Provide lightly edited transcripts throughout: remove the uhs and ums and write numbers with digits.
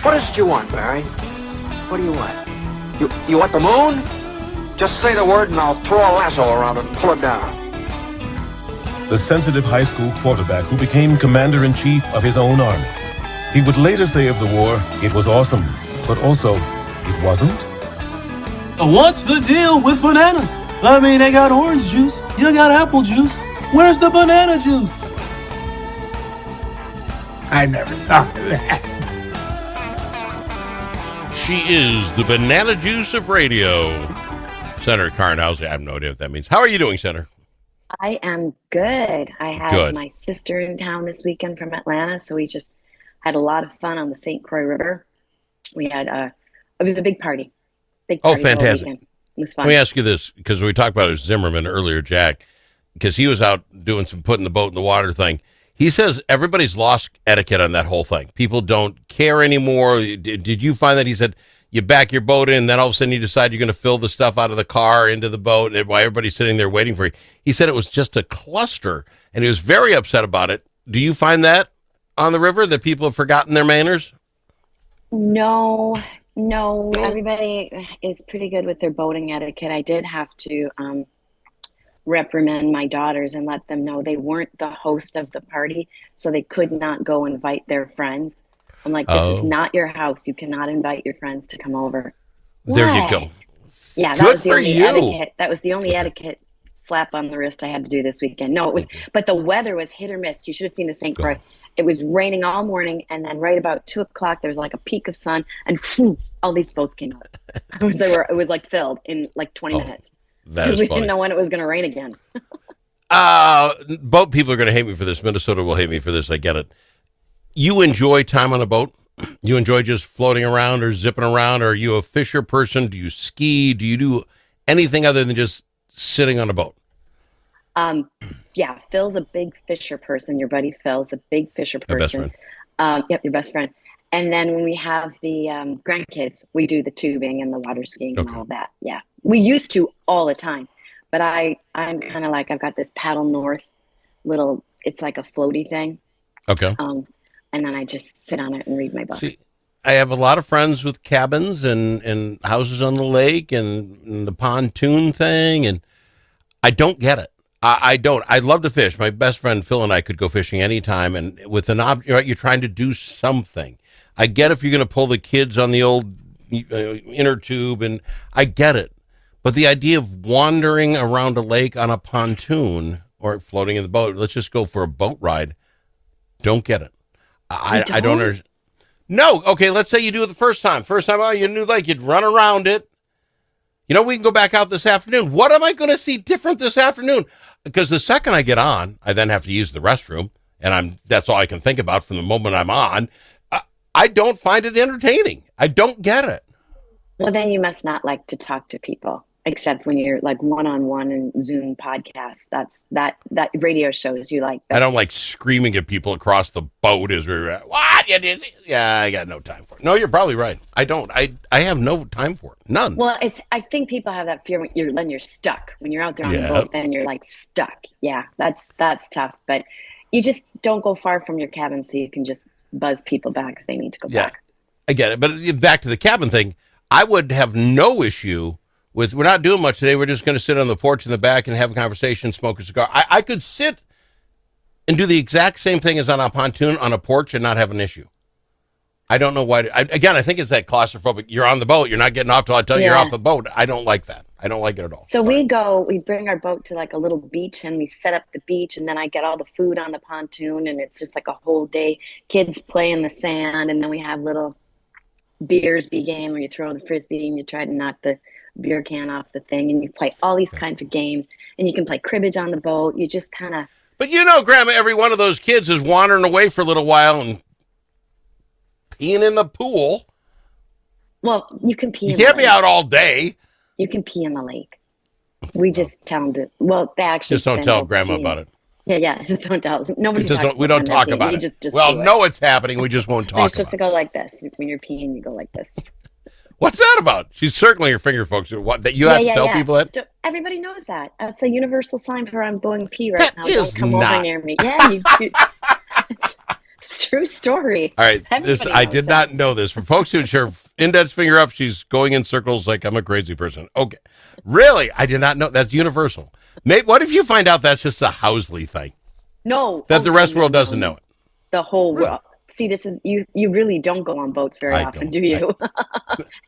What is it you want, Barry? What do you want? You want the moon? Just say the word and I'll throw a lasso around it and pull it down. The sensitive high school quarterback who became commander-in-chief of his own army. He would later say of the war, it was awesome, but also, it wasn't. What's the deal with bananas? I mean, they got orange juice, you got apple juice. Where's the banana juice? I never thought of that. She is the banana juice of radio. Senator Karin Housley, I have no idea what that means. How are you doing, Senator? I am good. I had my sister in town this weekend from Atlanta, so we just had a lot of fun on the St. Croix River. We had it was a big party. Oh, fantastic. It was fun. Let me ask you this, because we talked about Zimmerman earlier, Jack, because he was out doing some putting the boat in the water thing. He says everybody's lost etiquette on that whole thing. People don't care anymore. Did you find that? He said you back your boat in, then all of a sudden you decide you're going to fill the stuff out of the car into the boat, and while everybody's sitting there waiting for you. He said it was just a cluster, and he was very upset about it. Do you find that on the river, that people have forgotten their manners? No. Everybody is pretty good with their boating etiquette. I did have to reprimand my daughters and let them know they weren't the host of the party, so they could not go invite their friends. I'm like, this is not your house. You cannot invite your friends to come over. There you go. Yeah, that was the only etiquette. That was the only etiquette slap on the wrist I had to do this weekend. No, it was, but the weather was hit or miss. You should have seen the St. Croix. It was raining all morning, and then right about 2:00, there was like a peak of sun, and all these boats came out. It was like filled in like 20 minutes. That is we funny. didn't know when it was going to rain again. Boat people are going to hate me for this. Minnesota will hate me for this. I get it. You enjoy time on a boat? You enjoy just floating around or zipping around? Or are you a fisher person? Do you ski? Do you do anything other than just sitting on a boat? Yeah, Phil's a big fisher person. Your buddy Phil's a big fisher person. My best friend. Yep, your best friend. And then when we have the grandkids, we do the tubing and the water skiing and all that. Yeah, we used to all the time. But I'm kind of like, I've got this Paddle North little, it's like a floaty thing. Okay. And then I just sit on it and read my book. See, I have a lot of friends with cabins and houses on the lake and the pontoon thing, and I don't get it. I don't. I love to fish. My best friend Phil and I could go fishing anytime, and with an object, you're trying to do something. I get if you're going to pull the kids on the old inner tube, and I get it. But the idea of wandering around a lake on a pontoon or floating in the boat, let's just go for a boat ride, don't get it. I don't understand. No, okay, let's say you do it the first time. First time out, you knew lake, you'd run around it. You know, we can go back out this afternoon. What am I going to see different this afternoon? Because the second I get on, I then have to use the restroom, and that's all I can think about from the moment I'm on. I don't find it entertaining. I don't get it. Well, then you must not like to talk to people, except when you're like one-on-one in Zoom podcasts. That radio shows you like that. I don't like screaming at people across the boat as we're at. What? You did? Yeah, I got no time for it. No, you're probably right. I don't. I have no time for it. None. Well, I think people have that fear when you're stuck. When you're out there on the boat, then you're like stuck. Yeah, that's tough. But you just don't go far from your cabin, so you can just buzz people back if they need to go back. I get it. But back to the cabin thing, I would have no issue with, we're not doing much today. We're just going to sit on the porch in the back and have a conversation, smoke a cigar. I could sit and do the exact same thing as on a pontoon on a porch and not have an issue. I don't know why. I think it's that claustrophobic. You're on the boat. You're not getting off till I tell you you're off the boat. I don't like that. I don't like it at all. So we bring our boat to like a little beach, and we set up the beach, and then I get all the food on the pontoon, and it's just like a whole day. Kids play in the sand, and then we have little Beersby game where you throw the frisbee and you try to knock the beer can off the thing, and you play all these kinds of games, and you can play cribbage on the boat. You just kind of. But you know, Grandma, every one of those kids is wandering away for a little while and peeing in the pool. Well, you can pee. You can't be out all day. You can pee in the lake. We just tell them to. Well, they actually just don't tell Grandma about it. Yeah. Just don't tell. Nobody. We don't talk about it. Just know it's happening. We just won't talk about it. You're supposed to go like this when you're peeing. You go like this. What's that about? She's circling her finger, folks. What that you have to tell people that? Everybody knows that. It's a universal sign for I'm going pee right now. Don't come over near me. Yeah, you do. It's a true story. All right, Everybody I knows did that. not know this. For folks who share index finger up, she's going in circles like I'm a crazy person. Okay, really, I did not know that's universal. What if you find out that's just a Housley thing? No. That the rest of the world doesn't know it. The whole world. See, this is you really don't go on boats very often, do you?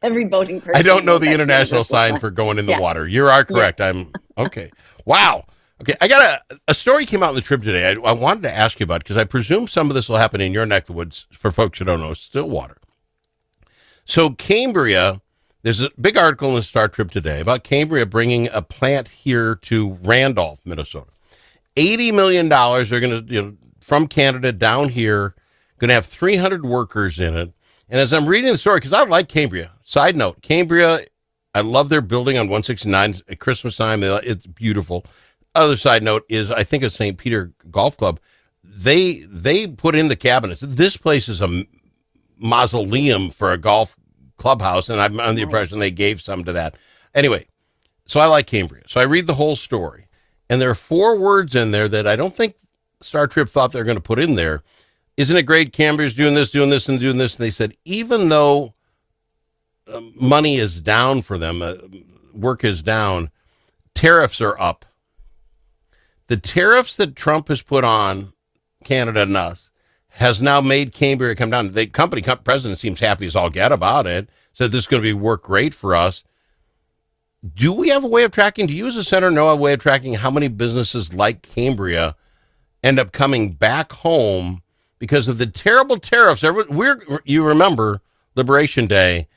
Every boating person. I don't know knows the that's international universal sign for going in the Yeah. water. You are correct. I'm okay. Wow. Okay, I got a story came out in the Trib today. I wanted to ask you about because I presume some of this will happen in your neck of the woods. For folks who don't know, Stillwater. So Cambria, there's a big article in the Star Trib today about Cambria bringing a plant here to Randolph, Minnesota. $80 million. They're going to, from Canada down here, going to have 300 workers in it. And as I'm reading the story, because I like Cambria. Side note, Cambria, I love their building on 169 at Christmas time. It's beautiful. Other side note is I think of St. Peter Golf Club. They put in the cabinets. This place is a mausoleum for a golf clubhouse, and I'm under the impression they gave some to that. Anyway, so I like Cambria. So I read the whole story, and there are 4 words in there that I don't think Star Trib thought they were going to put in there. Isn't it great? Cambria's doing this, and doing this. And they said, even though money is down for them, work is down, tariffs are up. The tariffs that Trump has put on Canada and us has now made Cambria come down. The company president seems happy as all get about it. Said this is going to work great for us. Do we have a way of tracking? Do you as a senator know a way of tracking how many businesses like Cambria end up coming back home because of the terrible tariffs? You remember Liberation Day,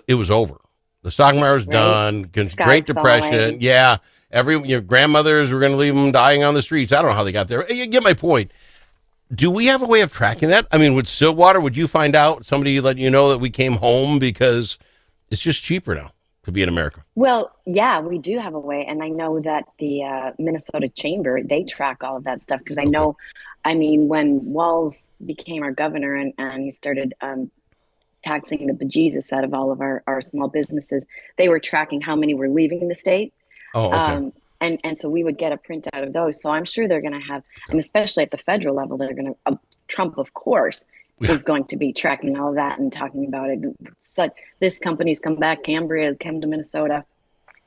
it was over. The stock market was done. Great Depression. Falling. Yeah. Your grandmothers were going to leave them dying on the streets. I don't know how they got there. You get my point. Do we have a way of tracking that? I mean, with Stillwater, would you find out, somebody let you know that we came home because it's just cheaper now to be in America? Well, yeah, we do have a way. And I know that the Minnesota Chamber, they track all of that stuff because when Walz became our governor and he started taxing the bejesus out of all of our small businesses, they were tracking how many were leaving the state. Oh, okay. And so we would get a printout of those. So I'm sure they're going to have, and especially at the federal level, they're going to, Trump, of course, is going to be tracking all of that and talking about it. So this company's come back, Cambria came to Minnesota.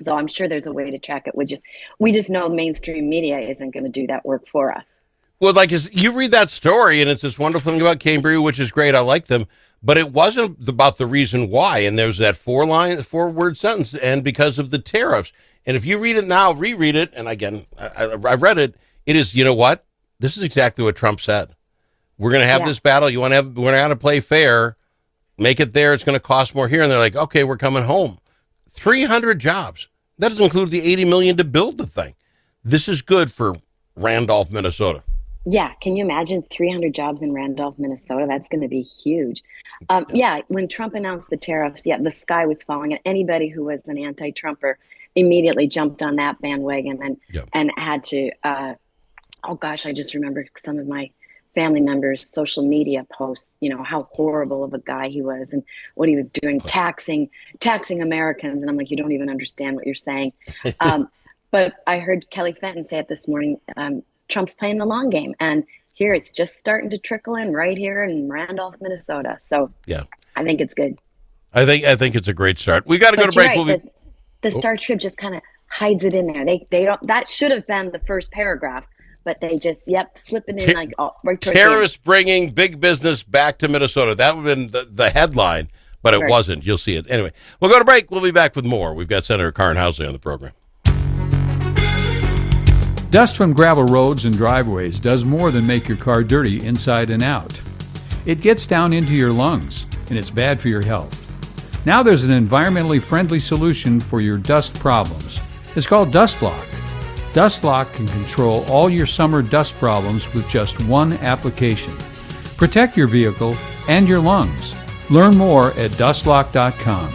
So I'm sure there's a way to track it. We just know mainstream media isn't going to do that work for us. Well, you read that story, and it's this wonderful thing about Cambria, which is great. I like them. But it wasn't about the reason why. And there's that 4-word sentence, and because of the tariffs. And if you read it now, reread it, and again, I read it, it is, you know what? This is exactly what Trump said. We're going to have this battle. We're going to play fair, make it there. It's going to cost more here. And they're like, okay, we're coming home. 300 jobs. That doesn't include the $80 million to build the thing. This is good for Randolph, Minnesota. Yeah. Can you imagine 300 jobs in Randolph, Minnesota? That's going to be huge. When Trump announced the tariffs, the sky was falling, and anybody who was an anti-Trumper immediately jumped on that bandwagon and had to, I just remember some of my family members' social media posts, how horrible of a guy he was and what he was doing, taxing Americans. And I'm like, you don't even understand what you're saying. But I heard Kelly Fenton say it this morning, Trump's playing the long game. And here it's just starting to trickle in right here in Randolph, Minnesota. So I think it's good. I think it's a great start. We got to go to break. Right, the Star Trib just kind of hides it in there. They don't. That should have been the first paragraph, but they just slip it in right towards the end. Terrorists bringing big business back to Minnesota. That would have been the headline, but it wasn't. You'll see it anyway. We'll go to break. We'll be back with more. We've got Senator Karin Housley on the program. Dust from gravel roads and driveways does more than make your car dirty inside and out. It gets down into your lungs, and it's bad for your health. Now there's an environmentally friendly solution for your dust problems. It's called DustLock. DustLock can control all your summer dust problems with just one application. Protect your vehicle and your lungs. Learn more at dustlock.com.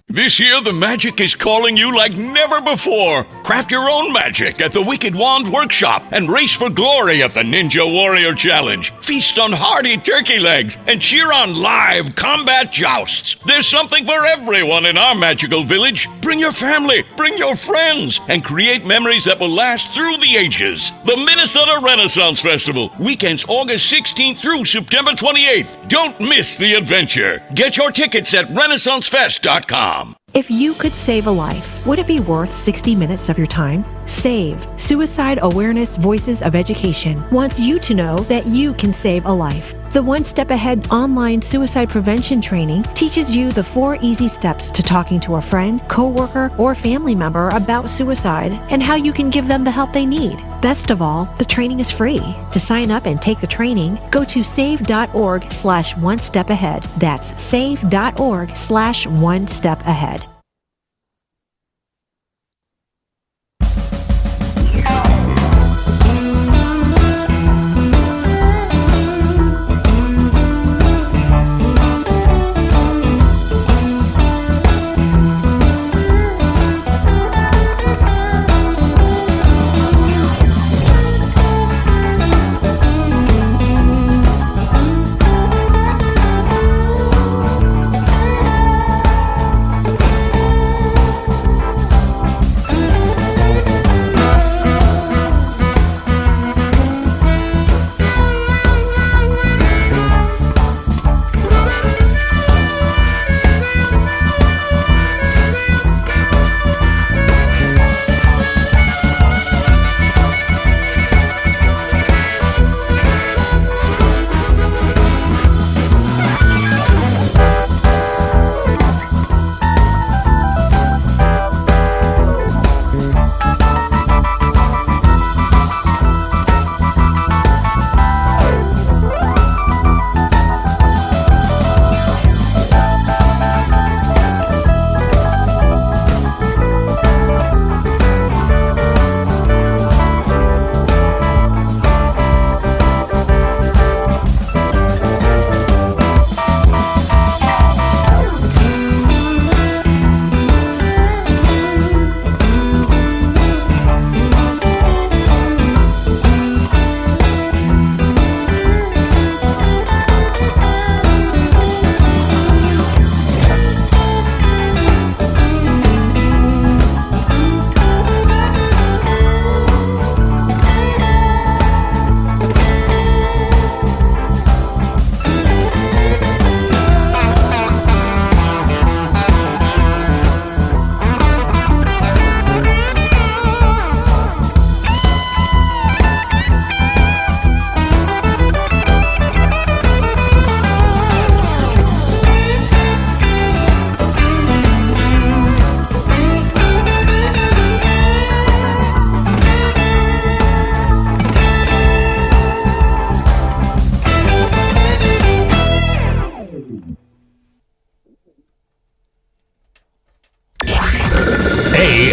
This year, the magic is calling you like never before. Craft your own magic at the Wicked Wand Workshop and race for glory at the Ninja Warrior Challenge. Feast on hearty turkey legs and cheer on live combat jousts. There's something for everyone in our magical village. Bring your family, bring your friends, and create memories that will last through the ages. The Minnesota Renaissance Festival, weekends August 16th through September 28th. Don't miss the adventure. Get your tickets at renaissancefest.com. If you could save a life, would it be worth 60 minutes of your time? SAVE, Suicide Awareness Voices of Education, wants you to know that you can save a life. The One Step Ahead online suicide prevention training teaches you the 4 easy steps to talking to a friend, coworker, or family member about suicide and how you can give them the help they need. Best of all, the training is free. To sign up and take the training, go to save.org/one-step-ahead. That's save.org/one-step-ahead.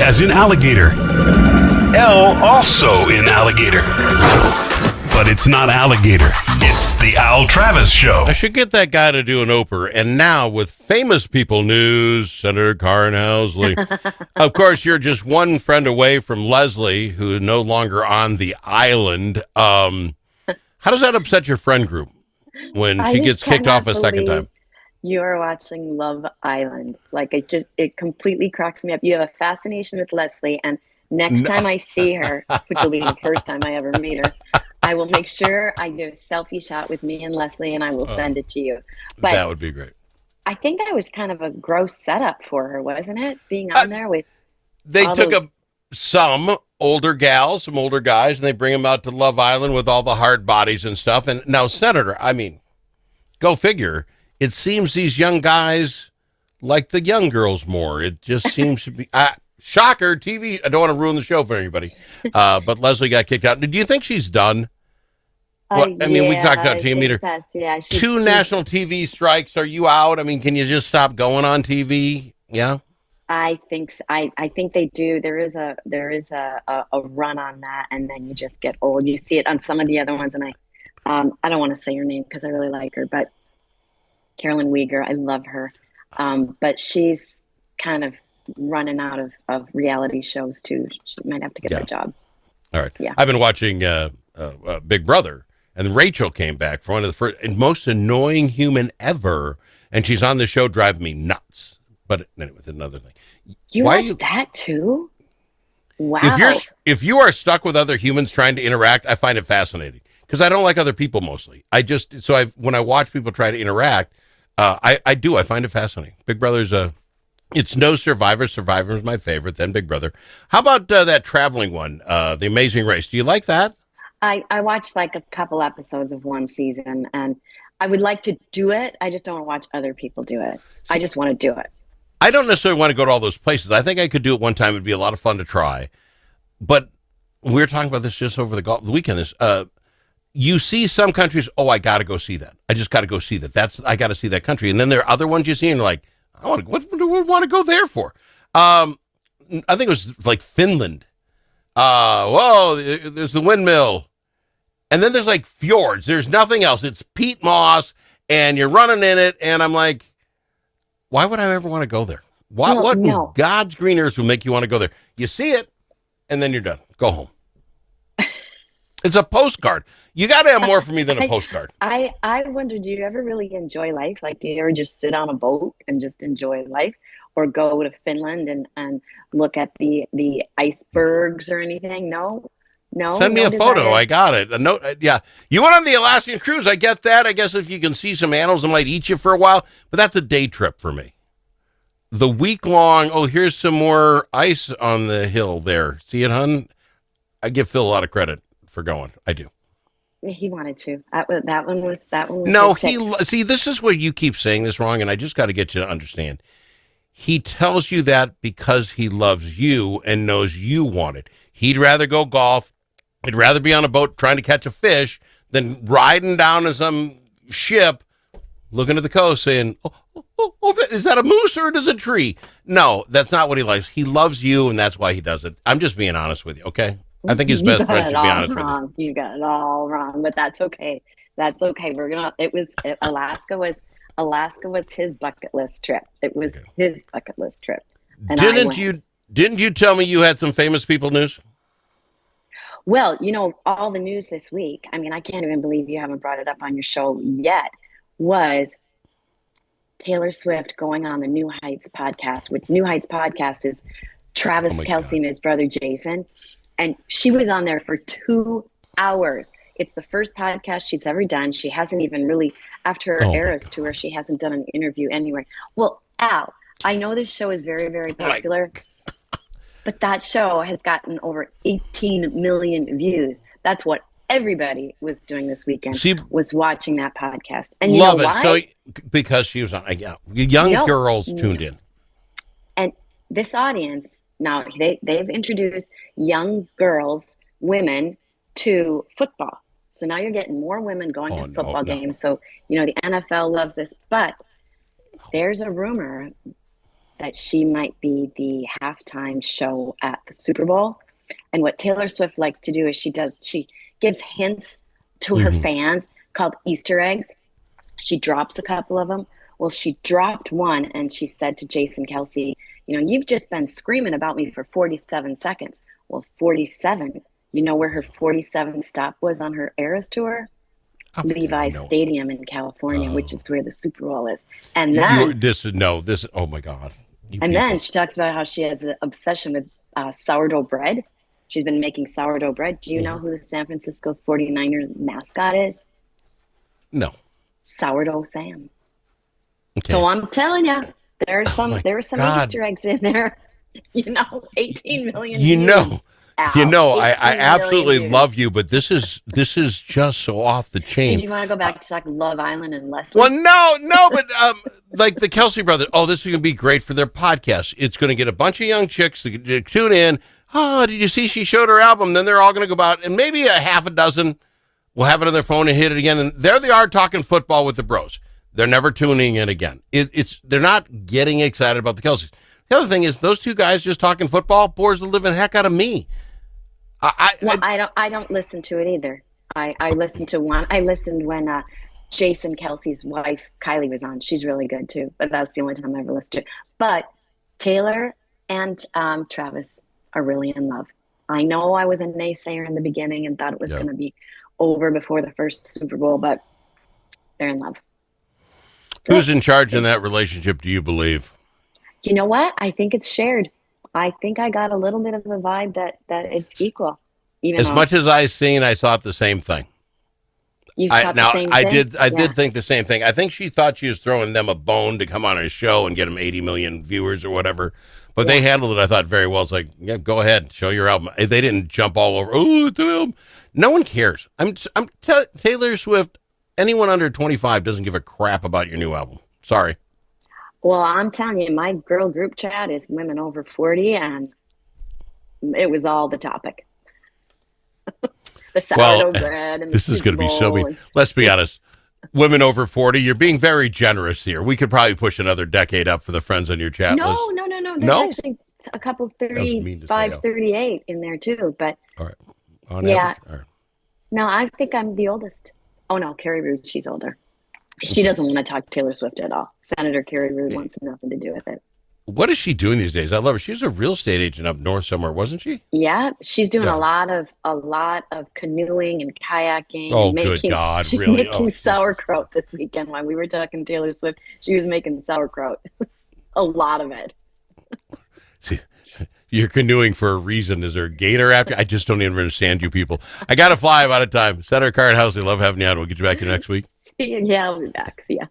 As in alligator. L also in alligator. But it's not alligator. It's the Al Travis Show. I should get that guy to do an Oprah. And now with famous people news, Senator Karin Housley. Of course, you're just one friend away from Leslie, who is no longer on the island. How does that upset your friend group when she gets kicked off a second time? You are watching Love Island. Like, it completely cracks me up. You have a fascination with Leslie, and next time I see her, which will be the first time I ever meet her, I will make sure I do a selfie shot with me and Leslie, and I will send it to you. But that would be great. I think that was kind of a gross setup for her, wasn't it? Being on there with they took some older gals, some older guys, and they bring them out to Love Island with all the hard bodies and stuff. And now, Senator, I mean, go figure. It seems these young guys like the young girls more. It just seems to be shocker. TV. I don't want to ruin the show for anybody, but Leslie got kicked out. Do you think she's done? Well, I mean, we talked about team leader. Yeah, Two national TV strikes. Are you out? I mean, can you just stop going on TV? Yeah. I think so. I think they do. There is a run on that, and then you just get old. You see it on some of the other ones, and I don't want to say her name because I really like her, but Carolyn Weegar, I love her, but she's kind of running out of reality shows too. She might have to get a job. All right. Yeah. I've been watching Big Brother, and Rachel came back for one of the first and most annoying human ever, and she's on the show driving me nuts. But anyway, it's another thing. You watched that too? Wow. If you are stuck with other humans trying to interact, I find it fascinating because I don't like other people mostly. When I watch people try to interact, I find it fascinating. Big Brother's it's no Survivor. Survivor is my favorite, then Big Brother. How about that traveling one, The Amazing Race? Do you like that? I watched like a couple episodes of one season, and I would like to do it. I just don't want to watch other people do it. I just want to do it. I don't necessarily want to go to all those places. I think I could do it one time. It'd be a lot of fun to try. But we were talking about this just over the weekend. You see some countries, I got to go see that. I just got to go see that. I got to see that country. And then there are other ones you see, and you're like, what do we want to go there for? I think it was like Finland. There's the windmill. And then there's like fjords. There's nothing else. It's peat moss, and you're running in it. And I'm like, why would I ever want to go there? What in God's green earth will make you want to go there? You see it, and then you're done. Go home. It's a postcard. You got to have more for me than a postcard. I wonder, do you ever really enjoy life? Like, do you ever just sit on a boat and just enjoy life? Or go to Finland and look at the icebergs or anything? No? Send me a photo. I got it. Yeah. You went on the Alaskan cruise. I get that. I guess if you can see some animals that might eat you for a while, but that's a day trip for me. The week long, here's some more ice on the hill there. See it, hun? I give Phil a lot of credit for going. I do. He wanted to. That one was. No, see, this is where you keep saying this wrong, and I just got to get you to understand. He tells you that because he loves you and knows you want it. He'd rather go golf. He'd rather be on a boat trying to catch a fish than riding down in some ship, looking at the coast saying, is that a moose or is it a tree? No, that's not what he likes. He loves you, and that's why he does it. I'm just being honest with you, okay? I think his best friend should be honest with you. You got it all wrong, but that's okay. That's okay. Alaska was his bucket list trip. It was his bucket list trip. And didn't you tell me you had some famous people news? Well, all the news this week, I mean, I can't even believe you haven't brought it up on your show yet, was Taylor Swift going on the New Heights podcast. With New Heights podcast is Travis Kelce and his brother Jason. And she was on there for 2 hours. It's the first podcast she's ever done. She hasn't even really, after her Eras tour, she hasn't done an interview anywhere. Well, Al, I know this show is very, very popular, but that show has gotten over 18 million views. That's what everybody was doing this weekend, was watching that podcast. And you know why? So, because she was on, young girls tuned in. And this audience, now they've introduced young girls, women, to football. So now you're getting more women going to football games. So, the NFL loves this, but there's a rumor that she might be the halftime show at the Super Bowl. And what Taylor Swift likes to do is she gives hints to her fans called Easter eggs. She drops a couple of them. Well, she dropped one, and she said to Jason Kelce, you've just been screaming about me for 47 seconds. Well, 47. You know where her 47th stop was on her Eras tour? Levi's Stadium in California, which is where the Super Bowl is. And then oh my God. Then she talks about how she has an obsession with sourdough bread. She's been making sourdough bread. Do you know who the San Francisco's 49er mascot is? No. Sourdough Sam. Okay. So I'm telling you, there were some Easter eggs in there. 18 million views. I absolutely love you, but this is just so off the chain. Did you want to go back to talk Love Island and Leslie? Well, no, but like the Kelce brothers, this is going to be great for their podcast. It's going to get a bunch of young chicks to tune in. Oh, did you see she showed her album? Then they're all going to go out, and maybe a half a dozen will have it on their phone and hit it again. And there they are talking football with the bros. They're never tuning in again. They're not getting excited about the Kelces. The other thing is those two guys just talking football bores the living heck out of me. I don't listen to it either. I listened to one. I listened when Jason Kelce's wife Kylie was on. She's really good too, but that's the only time I ever listened to it. But Taylor and Travis are really in love. I know I was a naysayer in the beginning and thought it was going to be over before the first Super Bowl, but they're in love. Who's in charge in that relationship, do you believe? You know what? I think it's shared. I think I got a little bit of a vibe that it's equal. Even As much as I thought the same thing. You thought the same thing? I did think the same thing. I think she thought she was throwing them a bone to come on her show and get them 80 million viewers or whatever. But they handled it, I thought, very well. It's like, yeah, go ahead, show your album. They didn't jump all over. Oh, the album. No one cares. Taylor Swift. Anyone under 25 doesn't give a crap about your new album. Sorry. Well, I'm telling you, my girl group chat is women over 40, and it was all the topic. The sourdough bread and this is going to be so mean. Let's be honest. Women over 40, you're being very generous here. We could probably push another decade up for the friends on your chat list. No. There's actually a couple 35, 38 in there too. But all right. On average. All right. No, I think I'm the oldest. Oh no, Carrie Rude, she's older. She doesn't want to talk Taylor Swift at all. Senator Carrie Rude wants nothing to do with it. What is she doing these days? I love her. She's a real estate agent up north somewhere, wasn't she? Yeah, she's doing a lot of canoeing and kayaking. Oh, and good God! She's really? making sauerkraut this weekend. When we were talking Taylor Swift, she was making sauerkraut. A lot of it. See, you're canoeing for a reason. Is there a gator after? I just don't even understand you people. I got to fly. I'm out of time. Senator Karin Housley, love having you on. We'll get you back here next week. Yeah, I'll be back. See ya.